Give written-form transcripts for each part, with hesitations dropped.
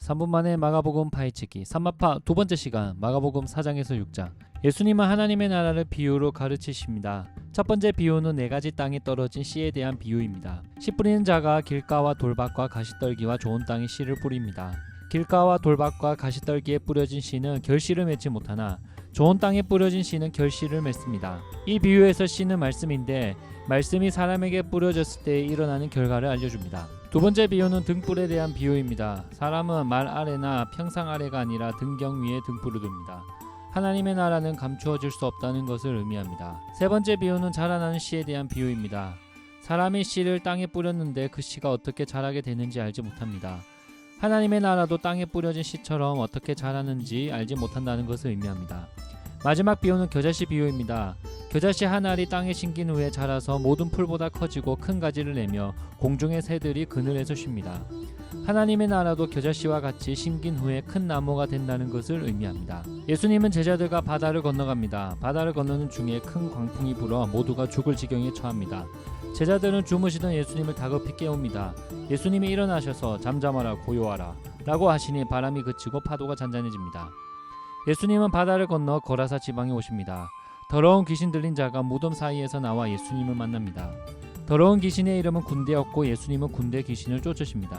3분 만에 마가복음 파헤치기 3마파 두 번째 시간 마가복음 4장에서 6장. 예수님은 하나님의 나라를 비유로 가르치십니다. 첫 번째 비유는 네 가지 땅에 떨어진 씨에 대한 비유입니다. 씨 뿌리는 자가 길가와 돌밭과 가시떨기와 좋은 땅에 씨를 뿌립니다. 길가와 돌밭과 가시떨기에 뿌려진 씨는 결실을 맺지 못하나 좋은 땅에 뿌려진 씨는 결실을 맺습니다. 이 비유에서 씨는 말씀인데 말씀이 사람에게 뿌려졌을 때 일어나는 결과를 알려줍니다. 두 번째 비유는 등불에 대한 비유입니다. 사람은 말 아래나 평상 아래가 아니라 등경 위에 등불을 둡니다. 하나님의 나라는 감추어질 수 없다는 것을 의미합니다. 세 번째 비유는 자라나는 씨에 대한 비유입니다. 사람이 씨를 땅에 뿌렸는데 그 씨가 어떻게 자라게 되는지 알지 못합니다. 하나님의 나라도 땅에 뿌려진 씨처럼 어떻게 자라는지 알지 못한다는 것을 의미합니다. 마지막 비유는 겨자씨 비유입니다. 겨자씨 한 알이 땅에 심긴 후에 자라서 모든 풀보다 커지고 큰 가지를 내며 공중의 새들이 그늘에서 쉽니다. 하나님의 나라도 겨자씨와 같이 심긴 후에 큰 나무가 된다는 것을 의미합니다. 예수님은 제자들과 바다를 건너갑니다. 바다를 건너는 중에 큰 광풍이 불어 모두가 죽을 지경에 처합니다. 제자들은 주무시던 예수님을 다급히 깨웁니다. 예수님이 일어나셔서 잠잠하라 고요하라 라고 하시니 바람이 그치고 파도가 잔잔해집니다. 예수님은 바다를 건너 거라사 지방에 오십니다. 더러운 귀신 들린 자가 무덤 사이에서 나와 예수님을 만납니다. 더러운 귀신의 이름은 군대였고 예수님은 군대 귀신을 쫓으십니다.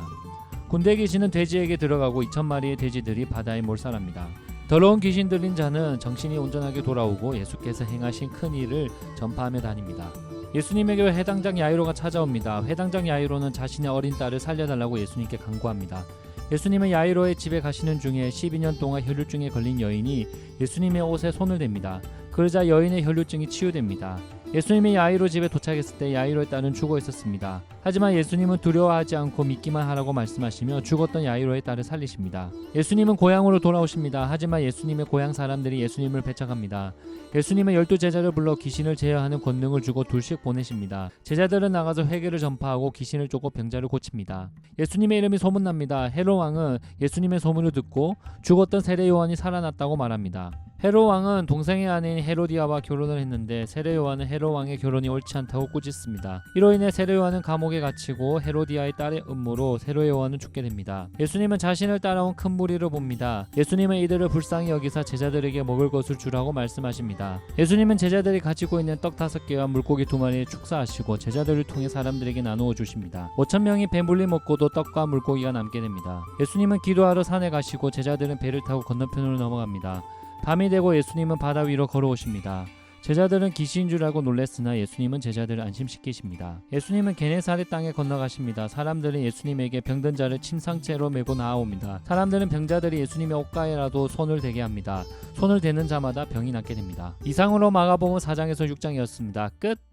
군대 귀신은 돼지에게 들어가고 2,000마리의 돼지들이 바다에 몰살합니다. 더러운 귀신 들린 자는 정신이 온전하게 돌아오고 예수께서 행하신 큰 일을 전파하며 다닙니다. 예수님에게 회당장 야이로가 찾아옵니다. 회당장 야이로는 자신의 어린 딸을 살려달라고 예수님께 간구합니다. 예수님은 야이로의 집에 가시는 중에 12년 동안 혈류증에 걸린 여인이 예수님의 옷에 손을 댑니다. 그러자 여인의 혈류증이 치유됩니다. 예수님이 야이로 집에 도착했을 때 야이로의 딸은 죽어 있었습니다. 하지만 예수님은 두려워하지 않고 믿기만 하라고 말씀하시며 죽었던 야이로의 딸을 살리십니다. 예수님은 고향으로 돌아오십니다. 하지만 예수님의 고향 사람들이 예수님을 배척합니다. 예수님은 12제자를 불러 귀신을 제어하는 권능을 주고 둘씩 보내십니다. 제자들은 나가서 회개를 전파하고 귀신을 쫓고 병자를 고칩니다. 예수님의 이름이 소문납니다. 헤롯 왕은 예수님의 소문을 듣고 죽었던 세례 요한이 살아났다고 말합니다. 헤롯 왕은 동생의 아내인 헤로디아와 결혼을 했는데 세례 요한은 헤롯 왕의 결혼이 옳지 않다고 꾸짖습니다. 이로 인해 세례 요한은 감옥에 갇히고 헤로디아의 딸의 음모로 세례 요한은 죽게 됩니다. 예수님은 자신을 따라온 큰 무리를 봅니다. 예수님은 이들을 불쌍히 여기사 제자들에게 먹을 것을 주라고 말씀하십니다. 예수님은 제자들이 가지고 있는 떡 5개와 물고기 2마리를 축사하시고 제자들을 통해 사람들에게 나누어 주십니다. 5,000명이 배불리 먹고도 떡과 물고기가 남게 됩니다. 예수님은 기도하러 산에 가시고 제자들은 배를 타고 건너편으로 넘어갑니다. 밤이 되고 예수님은 바다 위로 걸어오십니다. 제자들은 귀신인 줄 알고 놀랐으나 예수님은 제자들을 안심시키십니다. 예수님은 게네사렛 땅에 건너가십니다. 사람들은 예수님에게 병든 자를 침상째로 메고 나아옵니다. 사람들은 병자들이 예수님의 옷가에라도 손을 대게 합니다. 손을 대는 자마다 병이 낫게 됩니다. 이상으로 마가복음 4장에서 6장이었습니다. 끝.